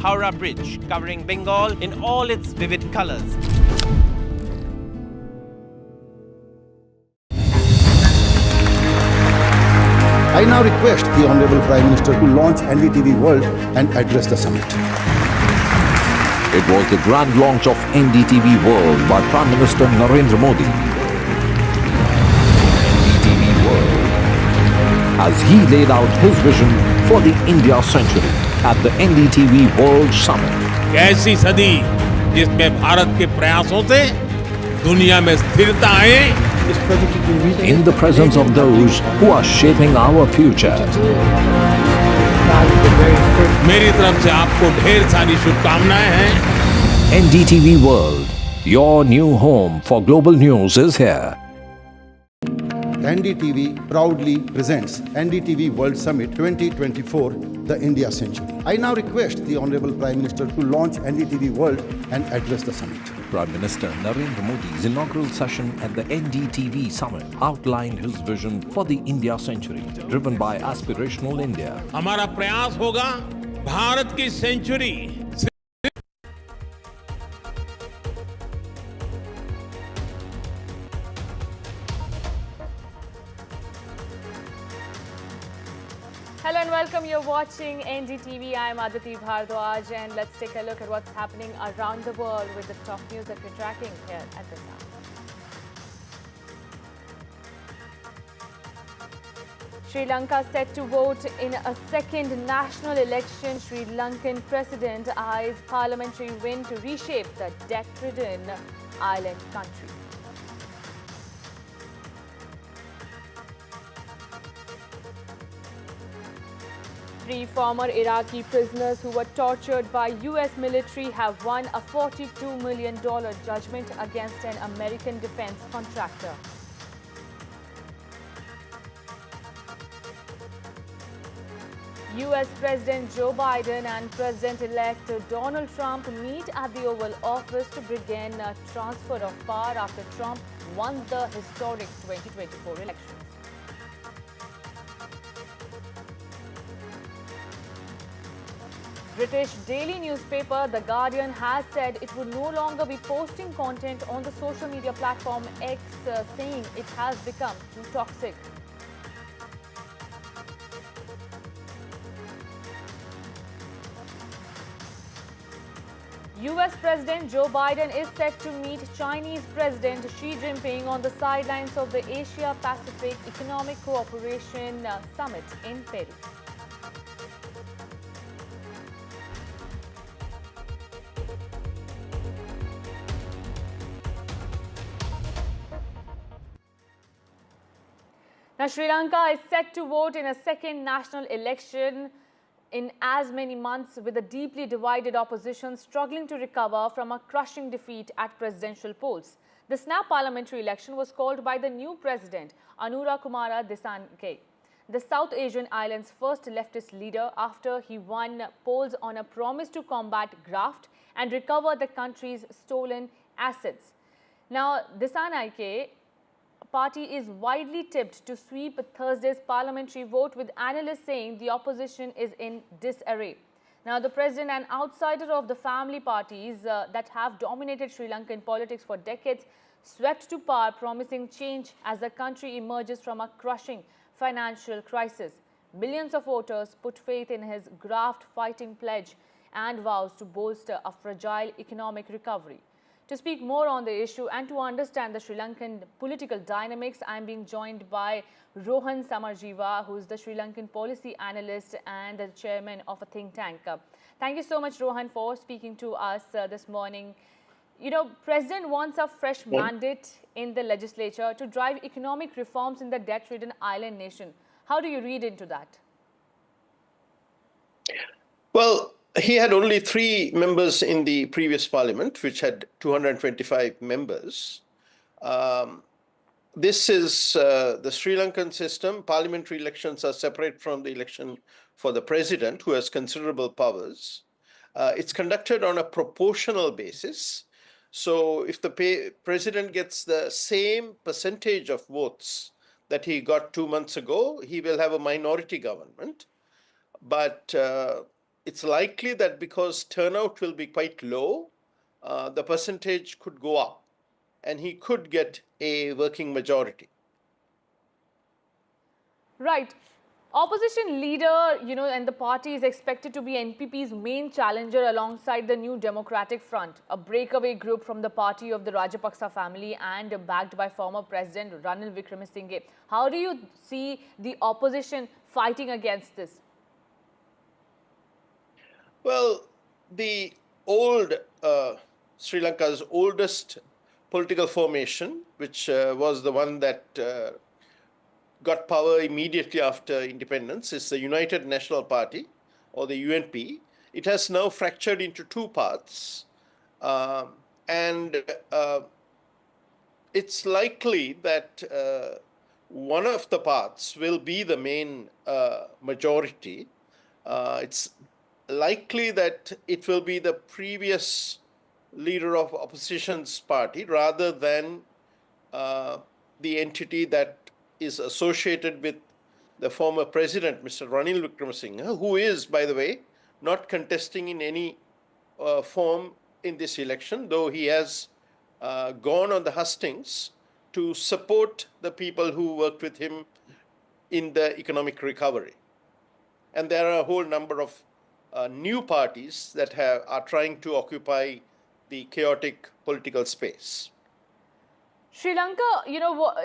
Howrah Bridge, covering Bengal in all its vivid colors. I now request the Honorable Prime Minister to launch NDTV World and address the summit. It was the grand launch of NDTV World by Prime Minister Narendra Modi. NDTV World, as he laid out his vision for the India century at the NDTV World Summit. ऐसी सदी जिसमें भारत के प्रयासों से दुनिया में स्थिरता आए, In the presence of those who are shaping our future. मेरी तरफ से आपको ढेर सारी शुभकामनाएं हैं। NDTV World, your new home for global news is here. NDTV proudly presents NDTV World Summit 2024, the India Century. I now request the Honorable Prime Minister to launch NDTV World and address the summit. Prime Minister Narendra Modi's inaugural session at the NDTV Summit outlined his vision for the India century, driven by aspirational India. हमारा प्रयास होगा भारत की century Hello and welcome. You're watching NDTV. I'm Aditi Bhardwaj and let's take a look at what's happening around the world with the top news that we're tracking here at this hour. Sri Lanka set to vote in a second national election. Sri Lankan president eyes parliamentary win to reshape the debt-ridden island country. Three former Iraqi prisoners who were tortured by US military have won a $42 million judgment against an American defense contractor. US President Joe Biden and President-elect Donald Trump meet at the Oval Office to begin a transfer of power after Trump won the historic 2024 elections. British daily newspaper The Guardian has said it would no longer be posting content on the social media platform X, saying it has become too toxic. US President Joe Biden is set to meet Chinese President Xi Jinping on the sidelines of the Asia-Pacific Economic Cooperation Summit in Peru. Now, Sri Lanka is set to vote in a second national election in as many months, with a deeply divided opposition struggling to recover from a crushing defeat at presidential polls. The snap parliamentary election was called by the new president, Anura Kumara Dissanayake, the South Asian island's first leftist leader, after he won polls on a promise to combat graft and recover the country's stolen assets. Now, Dissanayake party is widely tipped to sweep Thursday's parliamentary vote, with analysts saying the opposition is in disarray. Now, the president, an outsider of the family parties that have dominated Sri Lankan politics for decades, swept to power, promising change as the country emerges from a crushing financial crisis. Billions of voters put faith in his graft-fighting pledge and vows to bolster a fragile economic recovery. To speak more on the issue and to understand the Sri Lankan political dynamics, I am being joined by Rohan Samarjiva, who is the Sri Lankan policy analyst and the chairman of a think tank. Thank you so much, Rohan, for speaking to us this morning. You know, President wants a fresh mandate in the legislature to drive economic reforms in the debt-ridden island nation. How do you read into that? Well, he had only 3 members in the previous parliament, which had 225 members. This is the Sri Lankan system. Parliamentary elections are separate from the election for the president, who has considerable powers. It's conducted on a proportional basis. So if the president gets the same percentage of votes that he got 2 months ago, he will have a minority government. But it's likely that because turnout will be quite low, the percentage could go up and he could get a working majority. Right. Opposition leader, and the party is expected to be NPP's main challenger alongside the New Democratic Front, a breakaway group from the party of the Rajapaksa family and backed by former President Ranil Wickremesinghe. How do you see the opposition fighting against this? Well, the old Sri Lanka's oldest political formation, which was the one that got power immediately after independence, is the United National Party, or the UNP. It has now fractured into two parts, and it's likely that one of the parts will be the main majority. It's likely that it will be the previous leader of opposition's party rather than the entity that is associated with the former president, Mr. Ranil Wickremesinghe, who is, by the way, not contesting in any form in this election, though he has gone on the hustings to support the people who worked with him in the economic recovery. And there are a whole number of new parties that are trying to occupy the chaotic political space. Sri Lanka,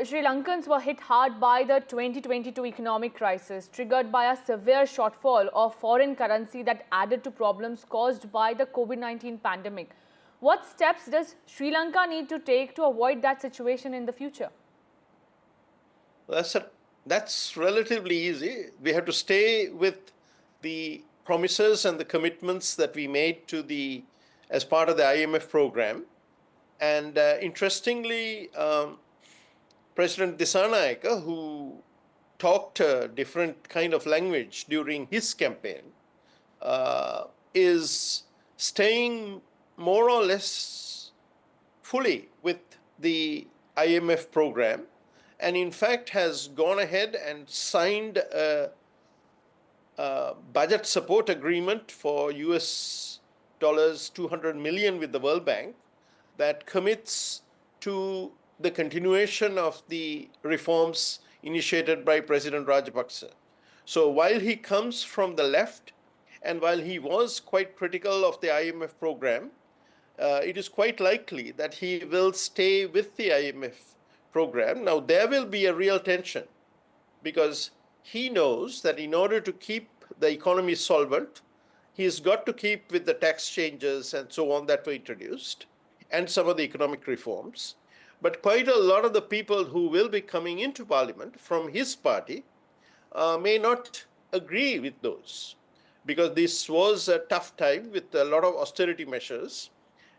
Sri Lankans were hit hard by the 2022 economic crisis, triggered by a severe shortfall of foreign currency that added to problems caused by the COVID-19 pandemic. What steps does Sri Lanka need to take to avoid that situation in the future? That's relatively easy. We have to stay with the promises and the commitments that we made as part of the IMF program. And interestingly, President Dissanayake, who talked a different kind of language during his campaign, is staying more or less fully with the IMF program, and in fact has gone ahead and signed a budget support agreement for US dollars 200 million with the World Bank that commits to the continuation of the reforms initiated by President Rajapaksa. So while he comes from the left and while he was quite critical of the IMF program, it is quite likely that he will stay with the IMF program. Now, there will be a real tension because he knows that in order to keep the economy solvent, he's got to keep with the tax changes and so on that were introduced and some of the economic reforms. But quite a lot of the people who will be coming into parliament from his party may not agree with those, because this was a tough time with a lot of austerity measures.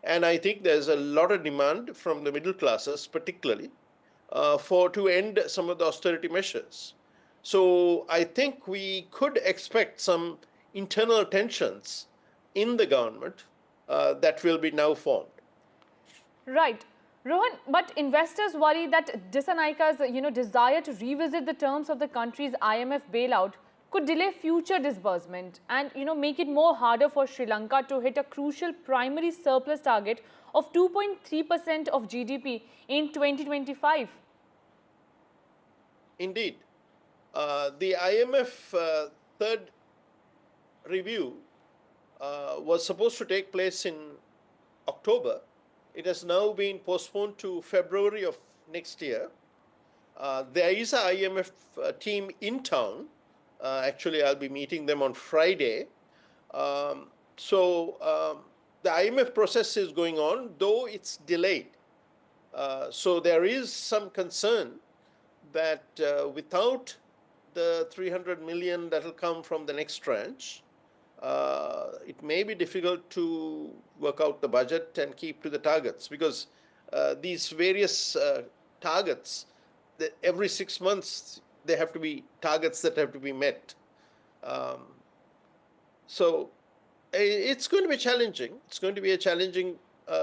And I think there's a lot of demand from the middle classes, particularly, to end some of the austerity measures. So I think we could expect some internal tensions in the government that will be now formed. Right. Rohan, but investors worry that Dissanayaka's desire to revisit the terms of the country's IMF bailout could delay future disbursement and make it more harder for Sri Lanka to hit a crucial primary surplus target of 2.3% of GDP in 2025. Indeed. The IMF third review was supposed to take place in October. It has now been postponed to February of next year. There is an IMF team in town. Actually, I'll be meeting them on Friday. So the IMF process is going on, though it's delayed. So there is some concern that without the 300 million that will come from the next tranche, it may be difficult to work out the budget and keep to the targets, because these various targets, every 6 months, there have to be targets that have to be met. So it's going to be challenging. It's going to be a challenging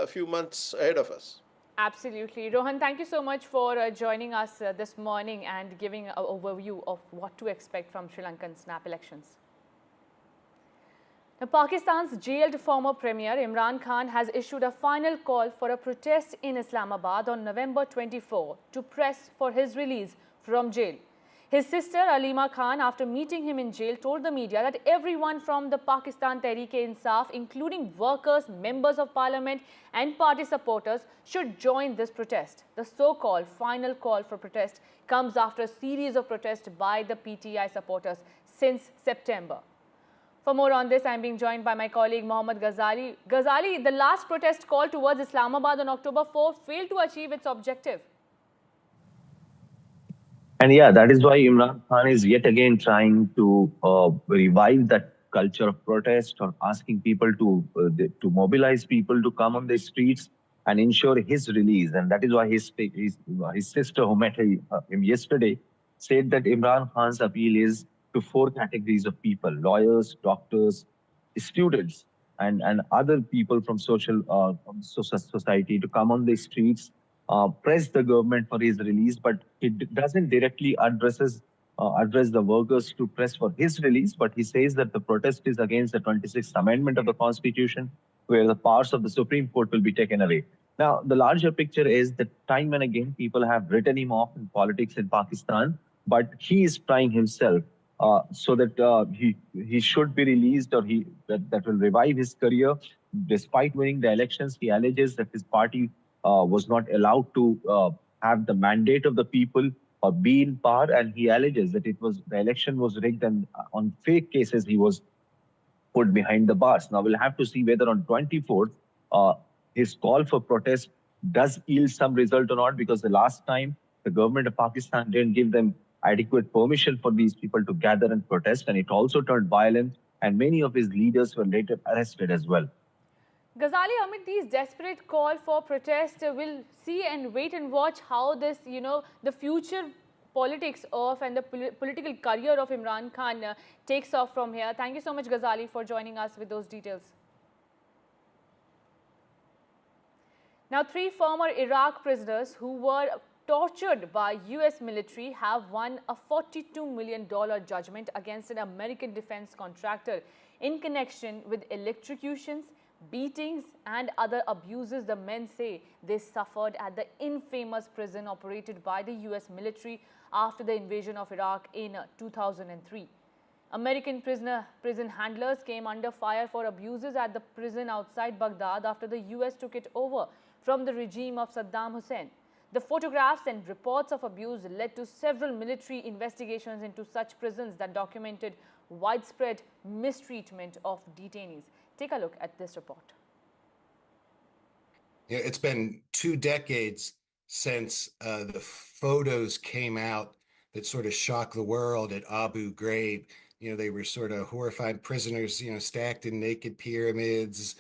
few months ahead of us. Absolutely. Rohan, thank you so much for joining us this morning and giving an overview of what to expect from Sri Lankan snap elections. Now, Pakistan's jailed former Premier Imran Khan has issued a final call for a protest in Islamabad on November 24 to press for his release from jail. His sister Alima Khan, after meeting him in jail, told the media that everyone from the Pakistan Tehreek-e-Insaf, including workers, members of parliament and party supporters, should join this protest. The so-called final call for protest comes after a series of protests by the PTI supporters since September. For more on this, I am being joined by my colleague Mohammad Ghazali. Ghazali, the last protest call towards Islamabad on October 4 failed to achieve its objective. And yeah, that is why Imran Khan is yet again trying to revive that culture of protest, or asking people to mobilize people to come on the streets and ensure his release. And that is why his sister, who met him yesterday, said that Imran Khan's appeal is to four categories of people: lawyers, doctors, students, and other people from society to come on the streets, press the government for his release. But it doesn't directly address the workers to press for his release, but he says that the protest is against the 26th Amendment of the Constitution, where the powers of the Supreme Court will be taken away. Now, the larger picture is that time and again, people have written him off in politics in Pakistan, but he is trying himself so that he should be released, or that will revive his career. Despite winning the elections, he alleges that his party was not allowed to have the mandate of the people or be in power, and he alleges that the election was rigged, and on fake cases he was put behind the bars. Now we'll have to see whether on 24th his call for protest does yield some result or not, because the last time the government of Pakistan didn't give them adequate permission for these people to gather and protest, and it also turned violent, and many of his leaders were later arrested as well. Ghazali, amid these desperate call for protest, we'll see and wait and watch how this, the future politics of and the political career of Imran Khan takes off from here. Thank you so much, Ghazali, for joining us with those details. Now, 3 former Iraq prisoners who were tortured by US military have won a $42 million judgment against an American defense contractor in connection with electrocutions, beatings and other abuses the men say they suffered at the infamous prison operated by the US military after the invasion of Iraq in 2003. American prison handlers came under fire for abuses at the prison outside Baghdad after the US took it over from the regime of Saddam Hussein. The photographs and reports of abuse led to several military investigations into such prisons that documented widespread mistreatment of detainees. Take a look at this report. Yeah, it's been 2 decades since the photos came out that sort of shocked the world at Abu Ghraib. They were sort of horrified prisoners, stacked in naked pyramids,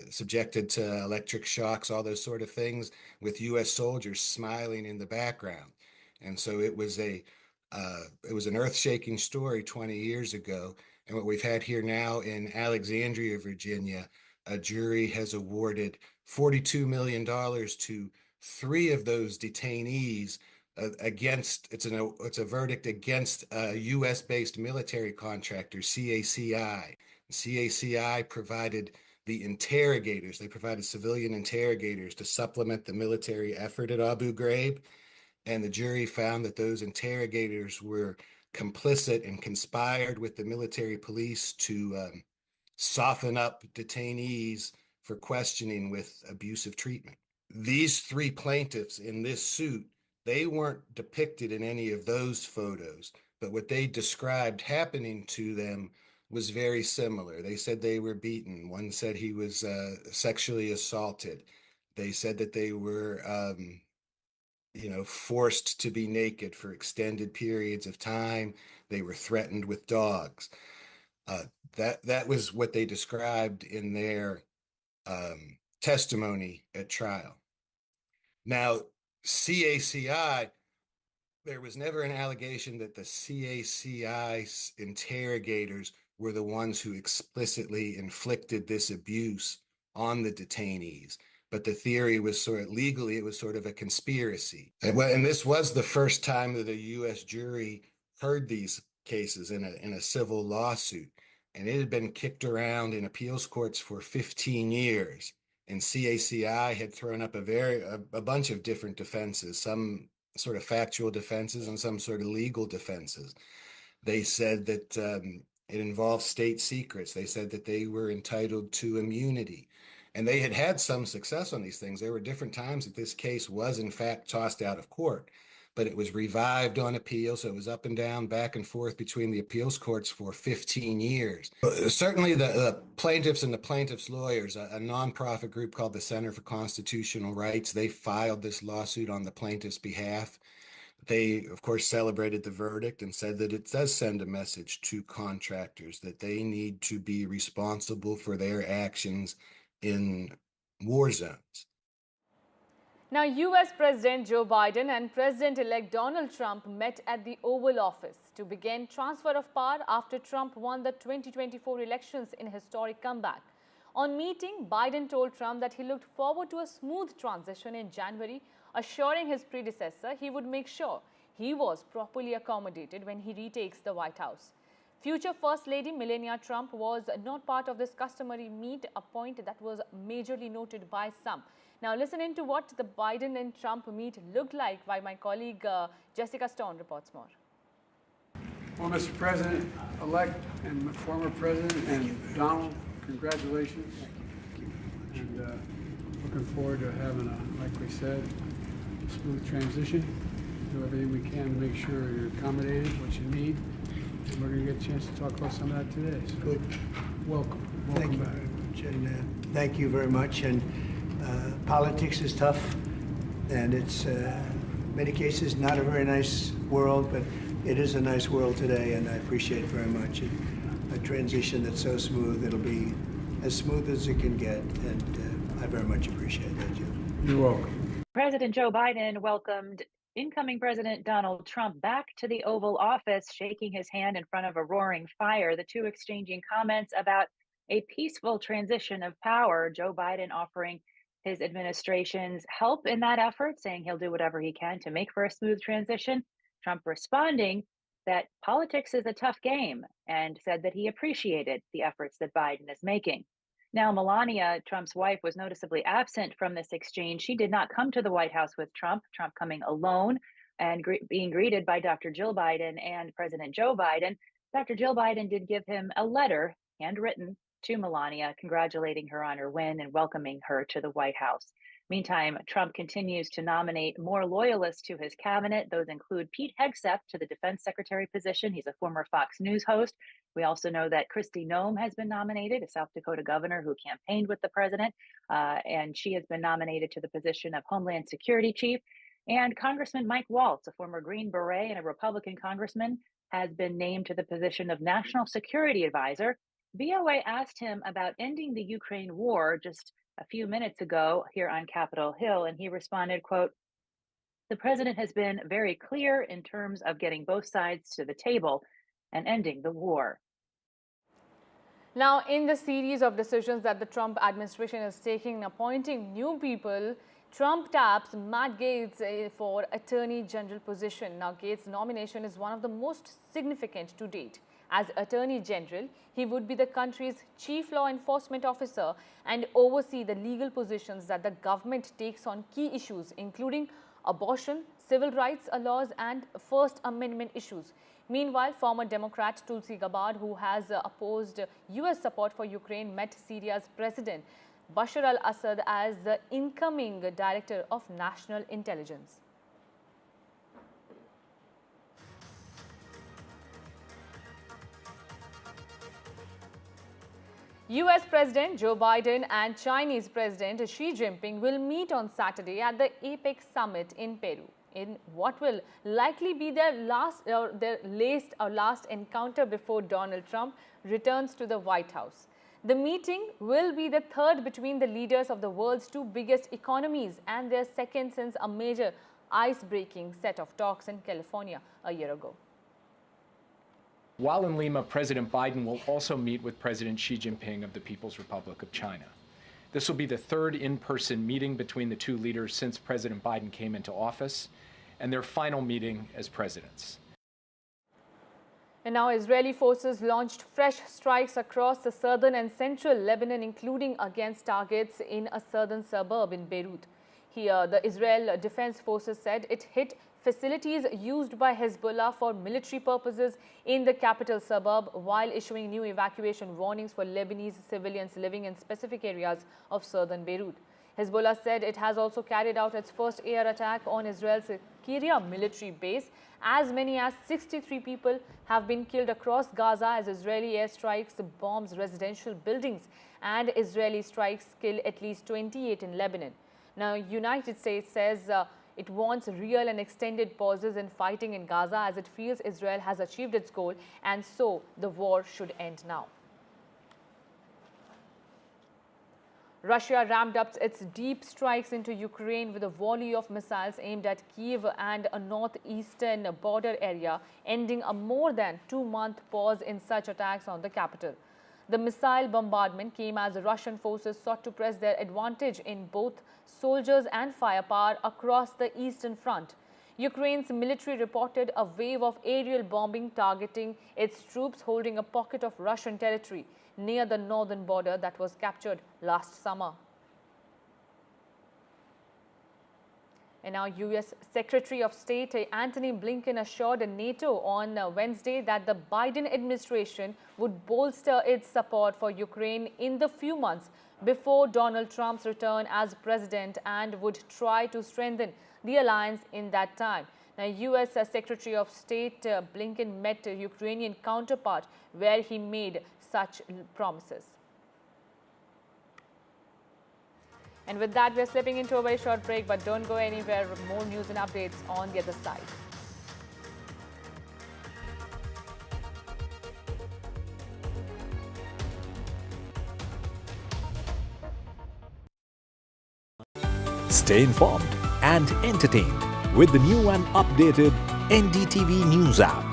subjected to electric shocks, all those sort of things, with U.S. soldiers smiling in the background. And so it was an earth-shaking story 20 years ago. And what we've had here now in Alexandria, Virginia, a jury has awarded $42 million to 3 of those detainees it's a verdict against a U.S.-based military contractor, CACI. CACI provided the interrogators. They provided civilian interrogators to supplement the military effort at Abu Ghraib. And the jury found that those interrogators were complicit and conspired with the military police to soften up detainees for questioning with abusive treatment. These 3 plaintiffs in this suit, they weren't depicted in any of those photos, but what they described happening to them was very similar. They said they were beaten. One said he was sexually assaulted. They said that they were forced to be naked for extended periods of time. They were threatened with dogs. That was what they described in their testimony at trial. Now, CACI, there was never an allegation that the CACI interrogators were the ones who explicitly inflicted this abuse on the detainees. But the theory was legally, it was sort of a conspiracy. And this was the first time that a U.S. jury heard these cases in a civil lawsuit. and it had been kicked around in appeals courts for 15 years. And CACI had thrown up a bunch of different defenses, some sort of factual defenses and some sort of legal defenses. They said that it involved state secrets. They said that they were entitled to immunity. And they had some success on these things. There were different times that this case was, in fact, tossed out of court, but it was revived on appeal. So it was up and down, back and forth between the appeals courts for 15 years. Certainly the plaintiffs and the plaintiffs' lawyers, a nonprofit group called the Center for Constitutional Rights, they filed this lawsuit on the plaintiffs' behalf. They, of course, celebrated the verdict and said that it does send a message to contractors that they need to be responsible for their actions in war zones. Now, US President Joe Biden and President-elect Donald Trump met at the Oval Office to begin transfer of power after Trump won the 2024 elections in a historic comeback. On meeting, Biden told Trump that he looked forward to a smooth transition in January, assuring his predecessor he would make sure he was properly accommodated when he retakes the White House. Future First Lady Melania Trump was not part of this customary meet, a point that was majorly noted by some. Now listen in to what the Biden and Trump meet looked like, while my colleague Jessica Stone reports more. Well, Mr. President-elect and former President and Donald, congratulations. And looking forward to having like we said, a smooth transition. Do everything we can to make sure you're accommodated, what you need. And we're going to get a chance to talk about some of that today. So good. Welcome Thank you back. very much. And thank you very much. And politics is tough, and it's many cases not a very nice world, but it is a nice world today, and I appreciate it very much. And a transition that's so smooth, it'll be as smooth as it can get, and I very much appreciate that, Jim. You're welcome. President Joe Biden welcomed incoming President Donald Trump back to the Oval Office, shaking his hand in front of a roaring fire, the two exchanging comments about a peaceful transition of power, Joe Biden offering his administration's help in that effort, saying he'll do whatever he can to make for a smooth transition. Trump responding that politics is a tough game and said that he appreciated the efforts that Biden is making. Now, Melania, Trump's wife, was noticeably absent from this exchange. She did not come to the White House with Trump, Trump coming alone and being greeted by Dr. Jill Biden and President Joe Biden. Dr. Jill Biden did give him a letter, handwritten, to Melania, congratulating her on her win and welcoming her to the White House. Meantime, Trump continues to nominate more loyalists to his cabinet. Those include Pete Hegseth to the defense secretary position. He's a former Fox News host. We also know that Kristi Noem has been nominated, a South Dakota governor who campaigned with the president, and she has been nominated to the position of Homeland Security Chief. And Congressman Mike Waltz, a former Green Beret and a Republican congressman, has been named to the position of National Security Advisor. VOA asked him about ending the Ukraine war just a few minutes ago here on Capitol Hill, and he responded, quote, "The president has been very clear in terms of getting both sides to the table and ending the war." Now, in the series of decisions that the Trump administration is taking in appointing new people, Trump taps Matt Gaetz for Attorney General position. Now, Gaetz' nomination is one of the most significant to date. As Attorney General, he would be the country's chief law enforcement officer and oversee the legal positions that the government takes on key issues, including abortion, civil rights laws, and First Amendment issues. Meanwhile, former Democrat Tulsi Gabbard, who has opposed U.S. support for Ukraine, met Syria's President Bashar al-Assad as the incoming Director of National Intelligence. US President Joe Biden and Chinese President Xi Jinping will meet on Saturday at the APEC summit in Peru, in what will likely be their last encounter before Donald Trump returns to the White House. The meeting will be the third between the leaders of the world's two biggest economies and their second since a major ice-breaking set of talks in California a year ago. While in Lima, President Biden will also meet with President Xi Jinping of the People's Republic of China. This will be the third in-person meeting between the two leaders since President Biden came into office, and their final meeting as presidents. And now Israeli forces launched fresh strikes across the southern and central Lebanon, including against targets in a southern suburb in Beirut. Here, the Israel Defense Forces said it hit facilities used by Hezbollah for military purposes in the capital suburb, while issuing new evacuation warnings for Lebanese civilians living in specific areas of southern Beirut. Hezbollah said it has also carried out its first air attack on Israel's Kiryat military base. As many as 63 people have been killed across Gaza as Israeli airstrikes bombs residential buildings, and Israeli strikes kill at least 28 in Lebanon. Now, United States says it wants real and extended pauses in fighting in Gaza as it feels Israel has achieved its goal, and so the war should end now. Russia ramped up its deep strikes into Ukraine with a volley of missiles aimed at Kyiv and a northeastern border area, ending a more than 2-month pause in such attacks on the capital. The missile bombardment came as Russian forces sought to press their advantage in both soldiers and firepower across the eastern front. Ukraine's military reported a wave of aerial bombing targeting its troops holding a pocket of Russian territory near the northern border that was captured last summer. And now U.S. Secretary of State Antony Blinken assured NATO on Wednesday that the Biden administration would bolster its support for Ukraine in the few months before Donald Trump's return as president and would try to strengthen the alliance in that time. Now, U.S. Secretary of State Blinken met a Ukrainian counterpart where he made such promises. And with that, we're slipping into a very short break, but don't go anywhere. More news and updates on the other side. Stay informed and entertained with the new and updated NDTV News app.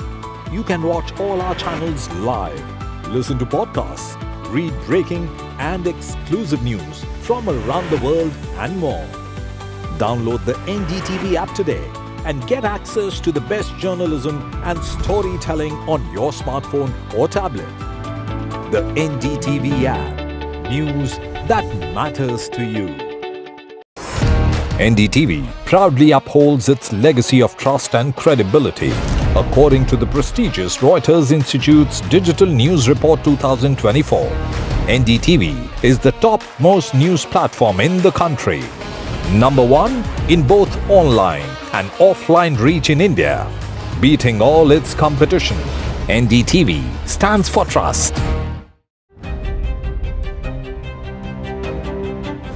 You can watch all our channels live, listen to podcasts, read breaking and exclusive news from around the world and more. Download the NDTV app today and get access to the best journalism and storytelling on your smartphone or tablet. The NDTV app. News that matters to you. NDTV proudly upholds its legacy of trust and credibility. According to the prestigious Reuters Institute's Digital News Report 2024, NDTV is the top-most news platform in the country. Number 1 in both online and offline reach in India, beating all its competition. NDTV stands for trust.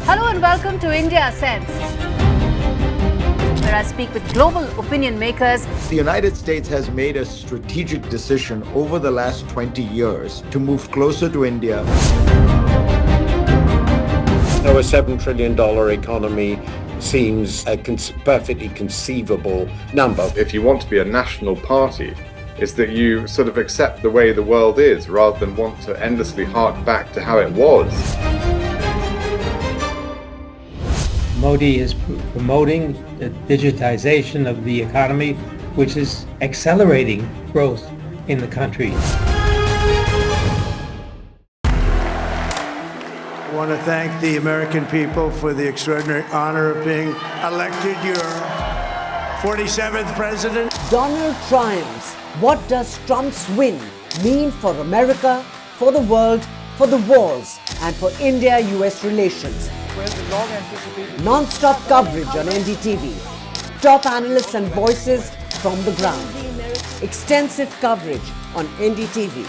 Hello and welcome to India Sense, where I speak with global opinion makers. The United States has made a strategic decision over the last 20 years to move closer to India. So a $7 trillion economy seems a perfectly conceivable number. If you want to be a national party, it's that you sort of accept the way the world is rather than want to endlessly hark back to how it was. Modi is promoting the digitization of the economy, which is accelerating growth in the country. I want to thank the American people for the extraordinary honor of being elected your 47th president. Donald triumphs. What does Trump's win mean for America, for the world, for the wars, and for India-US relations? Non-stop coverage on NDTV. Top analysts and voices from the ground. Extensive coverage on NDTV.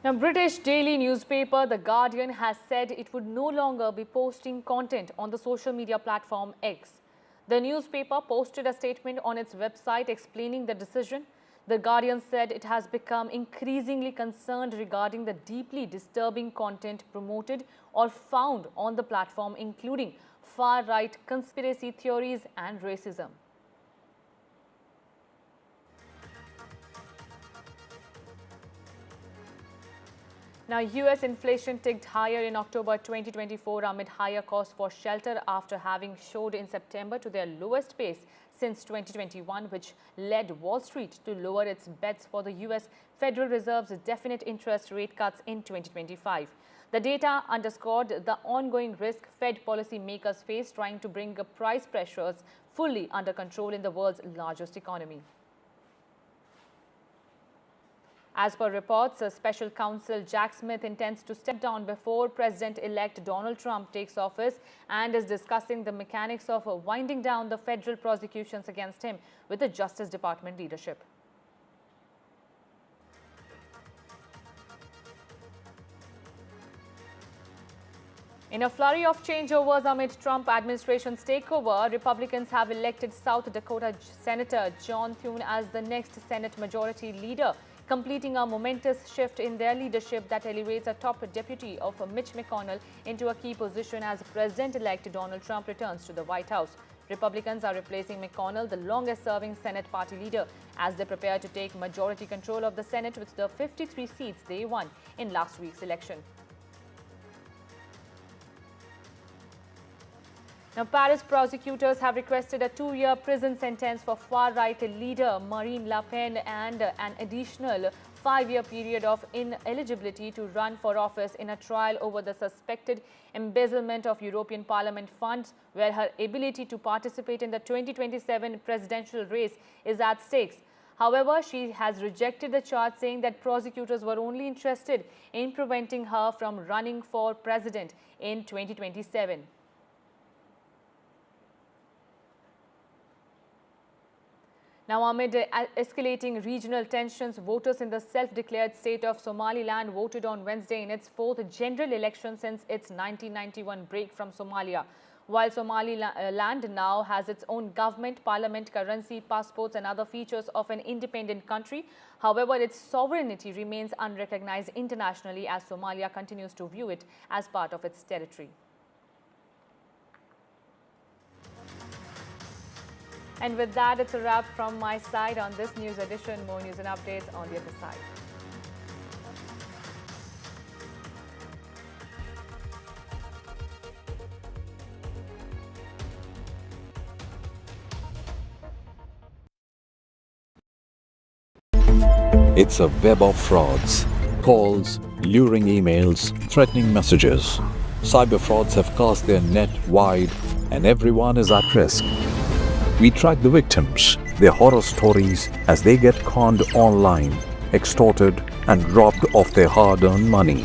Now, British daily newspaper The Guardian has said it would no longer be posting content on the social media platform X. The newspaper posted a statement on its website explaining the decision. The Guardian said it has become increasingly concerned regarding the deeply disturbing content promoted or found on the platform, including far-right conspiracy theories and racism. Now, US inflation ticked higher in October 2024 amid higher costs for shelter after having soared in September to their lowest pace since 2021, which led Wall Street to lower its bets for the US Federal Reserve's definite interest rate cuts in 2025. The data underscored the ongoing risk Fed policymakers face trying to bring price pressures fully under control in the world's largest economy. As per reports, Special Counsel Jack Smith intends to step down before President-elect Donald Trump takes office and is discussing the mechanics of winding down the federal prosecutions against him with the Justice Department leadership. In a flurry of changeovers amid Trump administration's takeover, Republicans have elected South Dakota Senator John Thune as the next Senate Majority Leader, completing a momentous shift in their leadership that elevates a top deputy of Mitch McConnell into a key position as President-elect Donald Trump returns to the White House. Republicans are replacing McConnell, the longest-serving Senate party leader, as they prepare to take majority control of the Senate with the 53 seats they won in last week's election. Now, Paris prosecutors have requested a 2-year prison sentence for far-right leader Marine Le Pen and an additional 5-year period of ineligibility to run for office in a trial over the suspected embezzlement of European Parliament funds, where her ability to participate in the 2027 presidential race is at stake. However, she has rejected the charge, saying that prosecutors were only interested in preventing her from running for president in 2027. Now, amid escalating regional tensions, voters in the self-declared state of Somaliland voted on Wednesday in its 4th general election since its 1991 break from Somalia. While Somaliland now has its own government, parliament, currency, passports and other features of an independent country, however, its sovereignty remains unrecognized internationally as Somalia continues to view it as part of its territory. And with that, it's a wrap from my side on this news edition. More news and updates on the other side. It's a web of frauds, calls, luring emails, threatening messages. Cyber frauds have cast their net wide and everyone is at risk. We track the victims, their horror stories as they get conned online, extorted and robbed of their hard-earned money.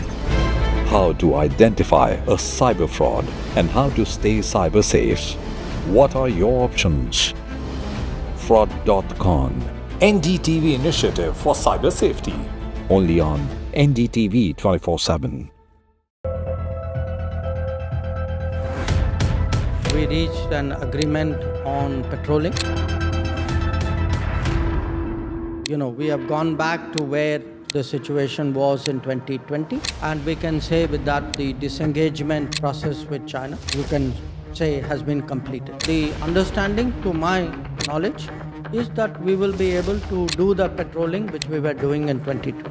How to identify a cyber fraud and how to stay cyber safe. What are your options? Fraud.con, NDTV initiative for cyber safety. Only on NDTV 24/7. We reached an agreement on patrolling. We have gone back to where the situation was in 2020, and we can say with that the disengagement process with China, you can say, has been completed. The understanding, to my knowledge, is that we will be able to do the patrolling which we were doing in 2020.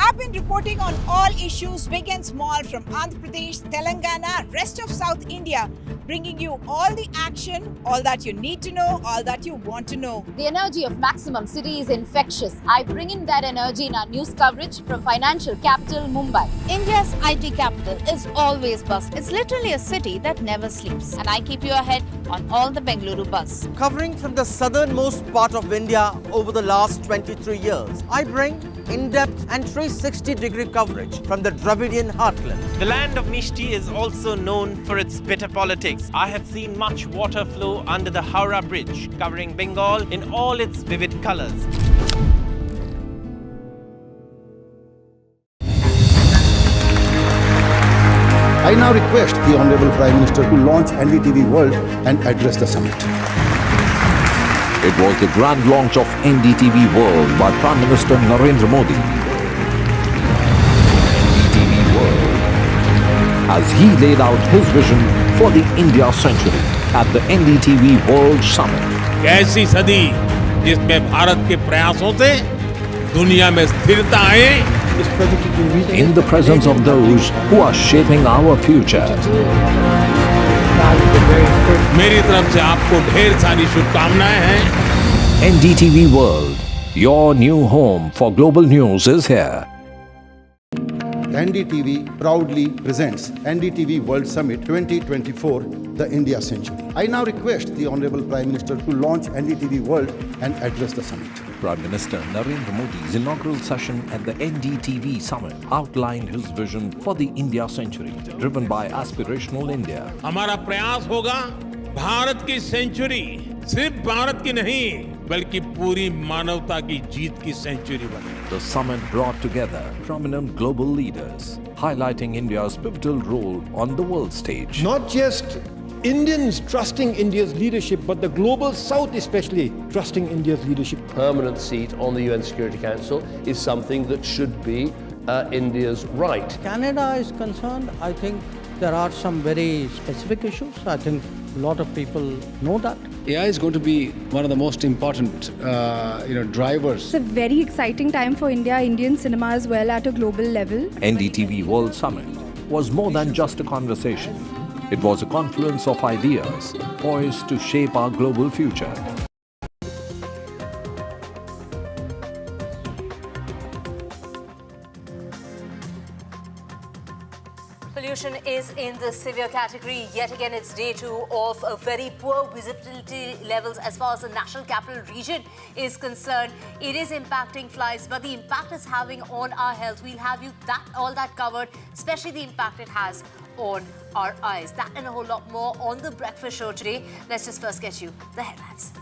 I've been reporting on all issues big and small from Andhra Pradesh, Telangana, rest of South India, bringing you all the action, all that you need to know, all that you want to know. The energy of Maximum City is infectious. I bring in that energy in our news coverage from financial capital Mumbai. India's IT capital is always bustling. It's literally a city that never sleeps. And I keep you ahead on all the Bengaluru buzz. Covering from the southernmost part of India over the last 23 years, I bring in-depth and 360-degree coverage from the Dravidian heartland. The land of Mishti is also known for its bitter politics. I have seen much water flow under the Howrah Bridge, covering Bengal in all its vivid colors. I now request the Honorable Prime Minister to launch NDTV World and address the summit. It was the grand launch of NDTV World by Prime Minister Narendra Modi. NDTV World, as he laid out his vision for the India century at the NDTV World Summit. ऐसी सदी जिसमें भारत के प्रयासों से दुनिया में स्थिरता आए। In the presence of those who are shaping our future. मेरी तरफ से आपको ढेर सारी शुभकामनाएं हैं। NDTV World, your new home for global news is here. NDTV proudly presents NDTV World Summit 2024, the India Century. I now request the Honorable Prime Minister to launch NDTV World and address the summit. Prime Minister Narendra Modi's inaugural session at the NDTV Summit outlined his vision for the India Century, driven by aspirational India. हमारा प्रयास होगा भारत की century सिर्फ भारत की नहीं बल्कि पूरी मानवता की जीत की सेंचुरी बने। The summit brought together prominent global leaders, highlighting India's pivotal role on the world stage. Not just Indians trusting India's leadership, but the global South especially trusting India's leadership. Permanent seat on the UN Security Council is something that should be India's right. Canada is concerned, I think there are some very specific issues. I think a lot of people know that. AI is going to be one of the most important, drivers. It's a very exciting time for India, Indian cinema as well at a global level. NDTV World Summit was more than just a conversation. It was a confluence of ideas poised to shape our global future. Pollution is in the severe category. Yet again, it's day 2 of very poor visibility levels as far as the national capital region is concerned. It is impacting flights, but the impact it's having on our health, we'll have you all that covered, especially the impact it has on our eyes. That and a whole lot more on the breakfast show today. Let's just first get you the headlines.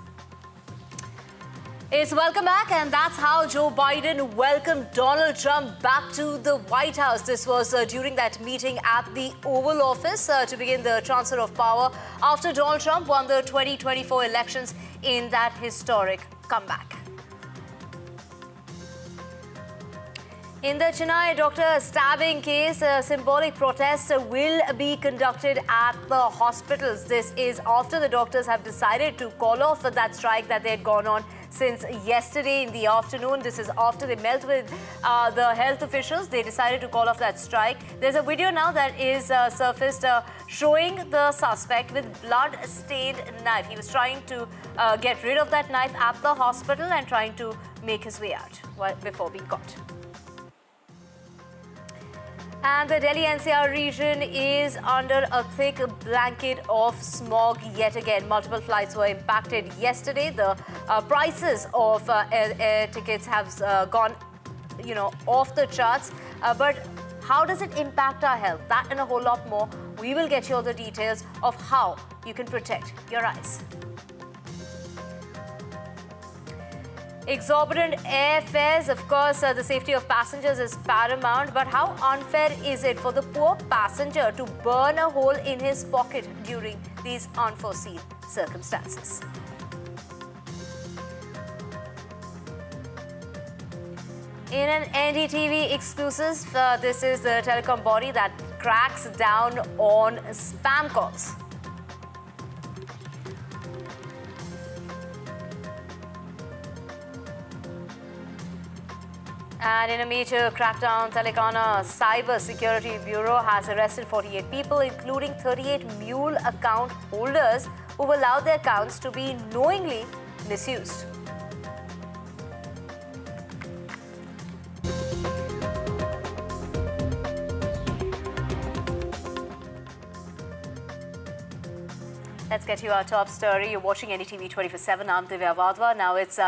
It's welcome back, and that's how Joe Biden welcomed Donald Trump back to the White House. This was during that meeting at the Oval Office to begin the transfer of power after Donald Trump won the 2024 elections in that historic comeback. In the Chennai doctor stabbing case, a symbolic protest will be conducted at the hospitals. This is after the doctors have decided to call off that strike that they had gone on since yesterday in the afternoon. This is after they met with the health officials. They decided to call off that strike. There's a video now that is surfaced showing the suspect with blood-stained knife. He was trying to get rid of that knife at the hospital and trying to make his way out before being caught. And the Delhi NCR region is under a thick blanket of smog yet again. Multiple flights were impacted yesterday. The prices of air tickets have gone, off the charts. But how does it impact our health? That and a whole lot more. We will get you all the details of how you can protect your eyes. Exorbitant airfares, of course, the safety of passengers is paramount, but how unfair is it for the poor passenger to burn a hole in his pocket during these unforeseen circumstances? In an NDTV exclusive, this is the telecom body that cracks down on spam calls. And in a major crackdown, Telangana Cyber Security Bureau has arrested 48 people, including 38 mule account holders who allowed their accounts to be knowingly misused. Let's get you our top story. You're watching NDTV 24/7. I'm Divya Vadva. Now it's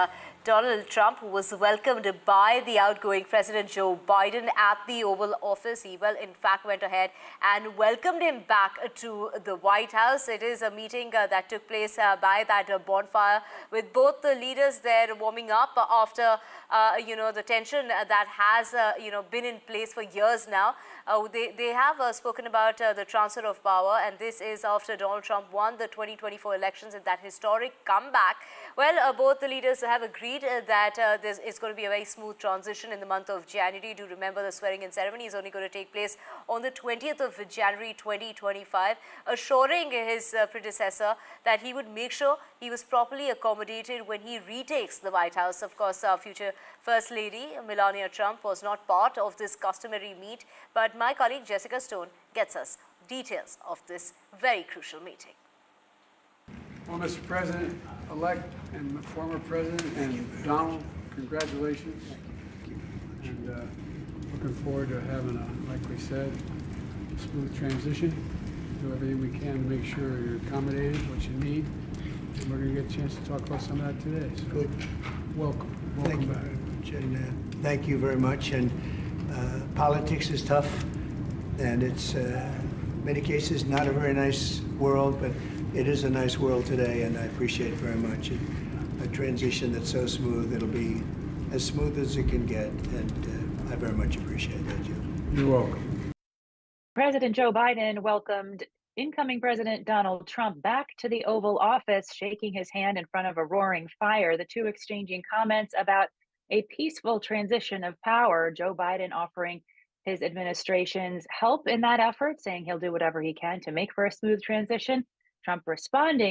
Donald Trump, who was welcomed by the outgoing President Joe Biden at the Oval Office. He, in fact, went ahead and welcomed him back to the White House. It is a meeting that took place by that bonfire with both the leaders there warming up after, the tension that has, been in place for years now. They have spoken about the transfer of power, and this is after Donald Trump won the 2024 elections in that historic comeback. Well, both the leaders have agreed agreed that it's going to be a very smooth transition in the month of January. Do remember the swearing-in ceremony is only going to take place on the 20th of January 2025, assuring his predecessor that he would make sure he was properly accommodated when he retakes the White House. Of course, our future First Lady, Melania Trump, was not part of this customary meet, but my colleague Jessica Stone gets us details of this very crucial meeting. Well, Mr. President-elect and former President and Donald, congratulations. And looking forward to having like we said, a smooth transition. Do everything we can to make sure you're accommodated, what you need. And we're going to get a chance to talk about some of that today. So good. Welcome Thank you back. very much. And thank you very much. And politics is tough, and it's many cases not a very nice world, but it is a nice world today, and I appreciate it very much. A transition that's so smooth, it'll be as smooth as it can get, and I very much appreciate that, Jim. You're welcome. President Joe Biden welcomed incoming President Donald Trump back to the Oval Office, shaking his hand in front of a roaring fire, the two exchanging comments about a peaceful transition of power. Joe Biden offering his administration's help in that effort, saying he'll do whatever he can to make for a smooth transition. Trump responding